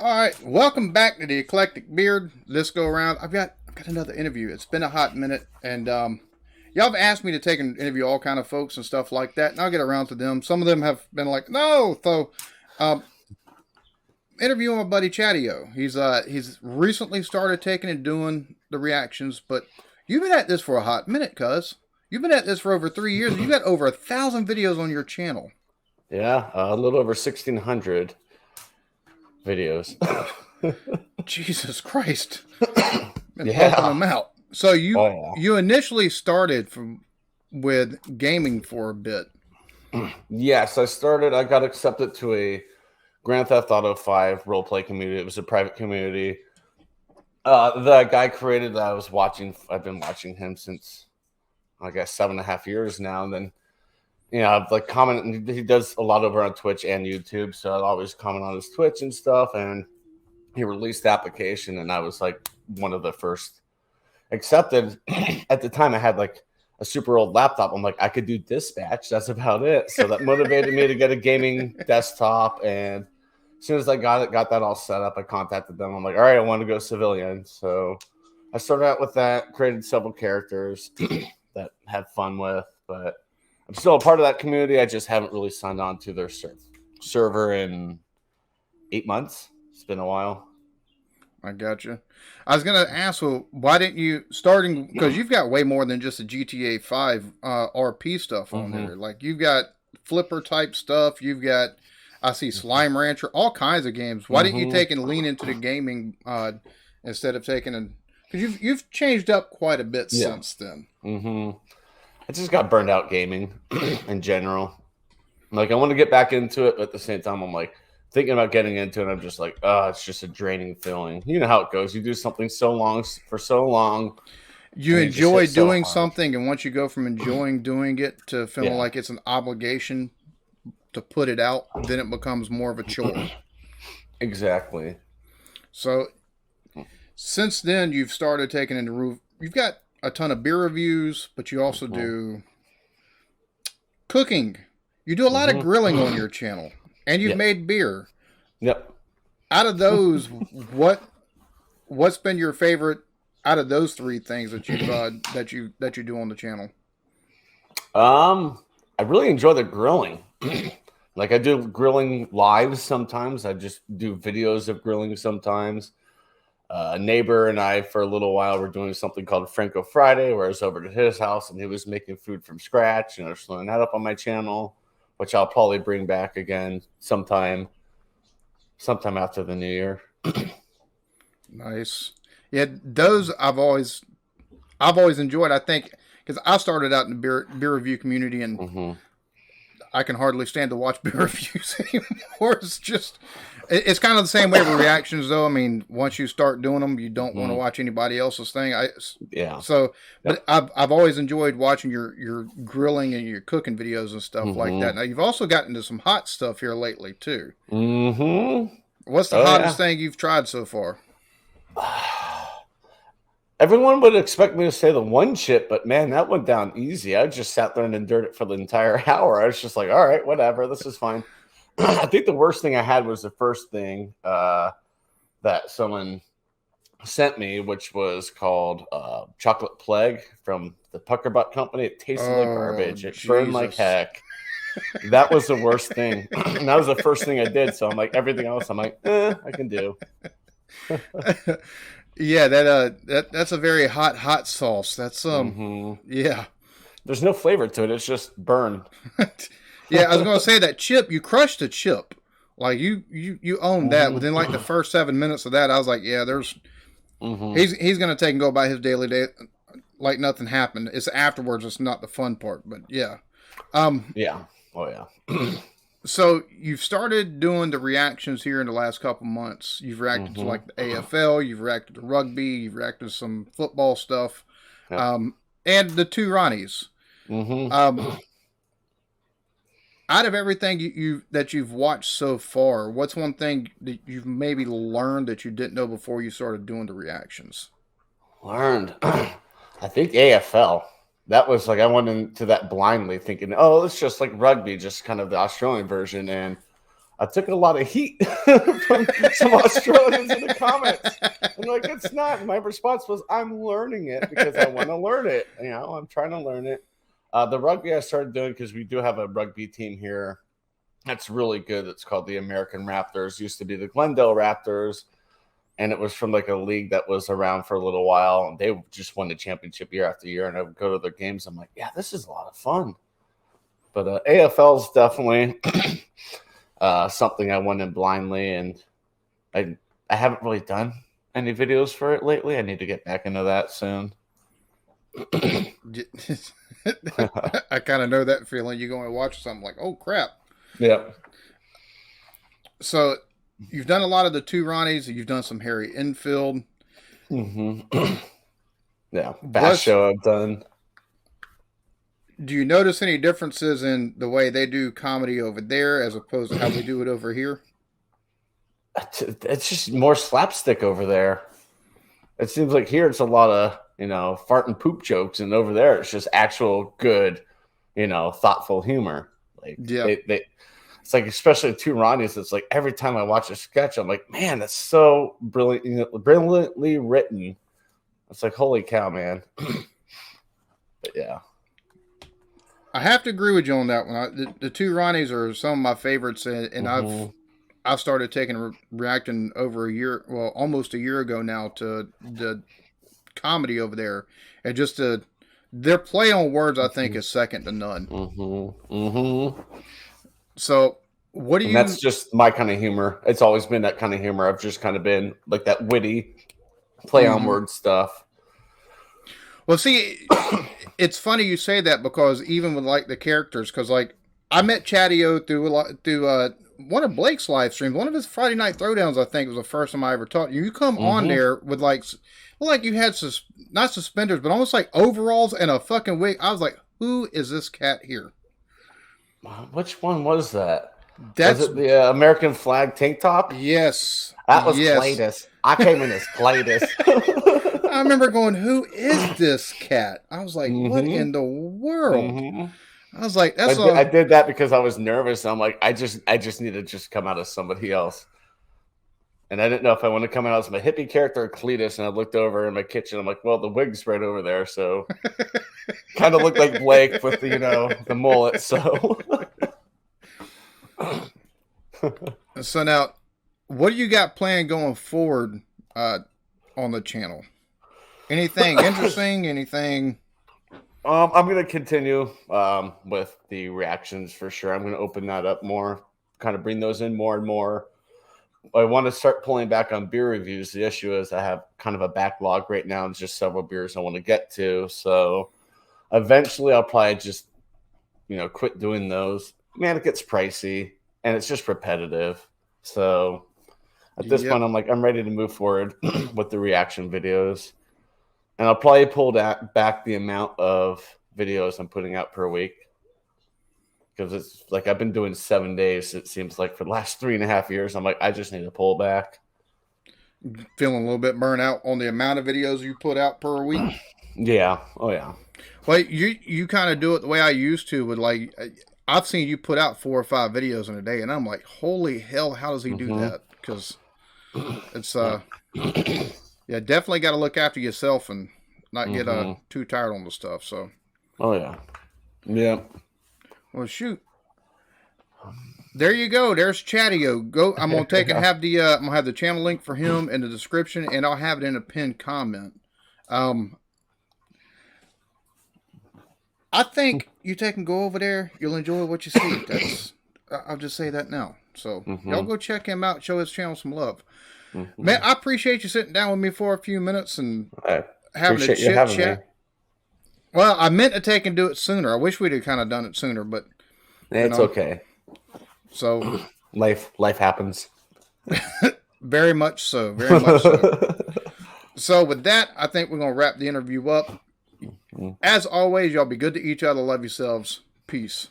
All right, welcome back to the Eclectic Beard. This go around, I've got another interview. It's been a hot minute, and y'all have asked me to take and interview all kind of folks and stuff like that, and I'll get around to them. Some of them have been like, no. So, interviewing my buddy Chadeo. He's recently started taking and doing the reactions, but you've been at this for a hot minute, cuz you've been at this for over 3 years. You've got over 1,000 videos on your channel. Yeah, a little over 1,600 videos. Jesus Christ. Been pumping them out. So you initially started with gaming for a bit. Yes, I got accepted to a Grand Theft Auto 5 roleplay community. It was a private community. The guy created that I've been watching him since, I guess, 7.5 years now. And then, I've like commented. He does a lot over on Twitch and YouTube, so I always comment on his Twitch and stuff. And he released the application, and I was like one of the first accepted. At the time, I had like a super old laptop. I'm like, I could do dispatch. That's about it. So that motivated me to get a gaming desktop. And as soon as I got that all set up, I contacted them. I'm like, all right, I want to go civilian. So I started out with that, created several characters that had fun with, but I'm still a part of that community. I just haven't really signed on to their server in 8 months. It's been a while. I gotcha. I was gonna ask, well, why didn't you starting because you've got way more than just the GTA 5 RP stuff on there. Like you've got flipper type stuff. You've got I see Slime Rancher, all kinds of games. Why didn't you take and lean into the gaming instead of taking because you've changed up quite a bit since then. I just got burned out gaming in general. Like I want to get back into it, but at the same time, I'm like thinking about getting into it. I'm just like, oh, it's just a draining feeling. You know how it goes. You do something for so long. You enjoy doing something, and once you go from enjoying doing it to feeling like it's an obligation to put it out, then it becomes more of a chore. Exactly. So since then, you've started taking into you've got a ton of beer reviews, but you also do cooking. You do a lot of grilling on your channel, and you've made beer. Yep. Out of those, what's been your favorite out of those three things that you that you do on the channel? I really enjoy the grilling. Like I do grilling lives sometimes. I just do videos of grilling sometimes. A neighbor and I, for a little while, were doing something called Franco Friday, where I was over to his house and he was making food from scratch. And I was throwing that up on my channel, which I'll probably bring back again sometime after the new year. Nice. Yeah, those I've always enjoyed. I think because I started out in the beer review community, and I can hardly stand to watch beer reviews anymore. It's kind of the same way with reactions, though. I mean, once you start doing them, you don't want to watch anybody else's thing. But I've always enjoyed watching your grilling and your cooking videos and stuff like that. Now you've also gotten into some hot stuff here lately too. What's the hottest thing you've tried so far? Everyone would expect me to say the one chip, but man, that went down easy. I just sat there and endured it for the entire hour. I was just like, all right, whatever, this is fine. I think the worst thing I had was the first thing that someone sent me, which was called Chocolate Plague from the Puckerbutt Company. It tasted like garbage. It burned like heck. That was the worst thing. And that was the first thing I did. So I'm like, everything else, I'm like, I can do. Yeah, that's a very hot sauce. That's yeah. There's no flavor to it. It's just burn. Yeah, I was gonna say that chip. You crushed a chip, like you own that. Within like the first 7 minutes of that, I was like, yeah, there's. He's gonna take and go by his daily day, like nothing happened. It's afterwards. It's not the fun part, but yeah. Yeah. Oh yeah. So you've started doing the reactions here in the last couple months. You've reacted to like the AFL. You've reacted to rugby. You've reacted to some football stuff, and the two Ronnies. Out of everything you've watched so far, what's one thing that you've maybe learned that you didn't know before you started doing the reactions? Learned, I think AFL. That was like I went into that blindly thinking, oh, it's just like rugby, just kind of the Australian version. And I took a lot of heat from some Australians in the comments. I'm like, it's not. My response was, I'm learning it because I want to learn it. You know, I'm trying to learn it. The rugby I started doing because we do have a rugby team here that's really good. It's called the American Raptors. Used to be the Glendale Raptors, and it was from like a league that was around for a little while. And they just won the championship year after year. And I would go to their games. I'm like, yeah, this is a lot of fun. But AFL is definitely something I went in blindly, and I haven't really done any videos for it lately. I need to get back into that soon. I kind of know that feeling. You go and watch something like, oh crap. Yeah. So you've done a lot of the two Ronnies. You've done some Harry Enfield. Mm-hmm. Yeah. Bass show I've done. Do you notice any differences in the way they do comedy over there as opposed to how we do it over here? It's just more slapstick over there. It seems like here it's a lot of, you know, fart and poop jokes, and over there it's just actual good, you know, thoughtful humor. Like, yeah, it's like, especially two Ronnies, it's like every time I watch a sketch, I'm like, man, that's so brilliant, you know, brilliantly written. It's like, holy cow, man. But yeah. I have to agree with you on that one. The two Ronnies are some of my favorites, and I've started reacting over a year, well, almost a year ago now, to the comedy over there, and just their play on words, I think, is second to none. So, what do you? And that's just my kind of humor. It's always been that kind of humor. I've just kind of been like that witty play on word stuff. Well, see, it's funny you say that, because even with like the characters, because like I met Chadeo through one of Blake's live streams, one of his Friday Night Throwdowns. I think was the first time I ever taught you. You come on there with like you had not suspenders, but almost like overalls and a fucking wig. I was like, who is this cat here? Which one was that? Was it the American flag tank top? Yes, that was Cletus. I came in as Cletus. I remember going, who is this cat? I was like, what in the world? I was like, I did that because I was nervous. I'm like, I just need to just come out as somebody else. And I didn't know if I want to come out as my hippie character or Cletus. And I looked over in my kitchen. I'm like, well, the wig's right over there. So kind of looked like Blake with the, you know, the mullet. So. So now, what do you got planned going forward on the channel? Anything interesting? Anything? I'm going to continue with the reactions for sure. I'm going to open that up more, kind of bring those in more and more. I want to start pulling back on beer reviews. The issue is I have kind of a backlog right now. It's just several beers I want to get to. So eventually I'll probably just, you know, quit doing those. Man, it gets pricey and it's just repetitive. So at this point, I'm like, I'm ready to move forward with the reaction videos. And I'll probably pull back the amount of videos I'm putting out per week. Because it's like I've been doing 7 days, it seems like, for the last 3.5 years. I'm like, I just need to pull back. Feeling a little bit burnt out on the amount of videos you put out per week? Yeah. Oh, yeah. Well, you kind of do it the way I used to with, like, I've seen you put out 4 or 5 videos in a day, and I'm like, holy hell, how does he do that? Because it's, yeah, definitely got to look after yourself and not get too tired on the stuff. So. Oh, yeah. Yeah. Well, shoot. There you go. There's Chadeo. Go. I'm gonna I'm gonna have the channel link for him in the description, and I'll have it in a pinned comment. I think you take and go over there. You'll enjoy what you see. I'll just say that now. So y'all go check him out. Show his channel some love. Man, I appreciate you sitting down with me for a few minutes and having a chit chat. Well, I meant to take and do it sooner. I wish we'd have kind of done it sooner, but it's okay. So life happens. Very much so. Very much so. So with that, I think we're gonna wrap the interview up. As always, y'all be good to each other. Love yourselves. Peace.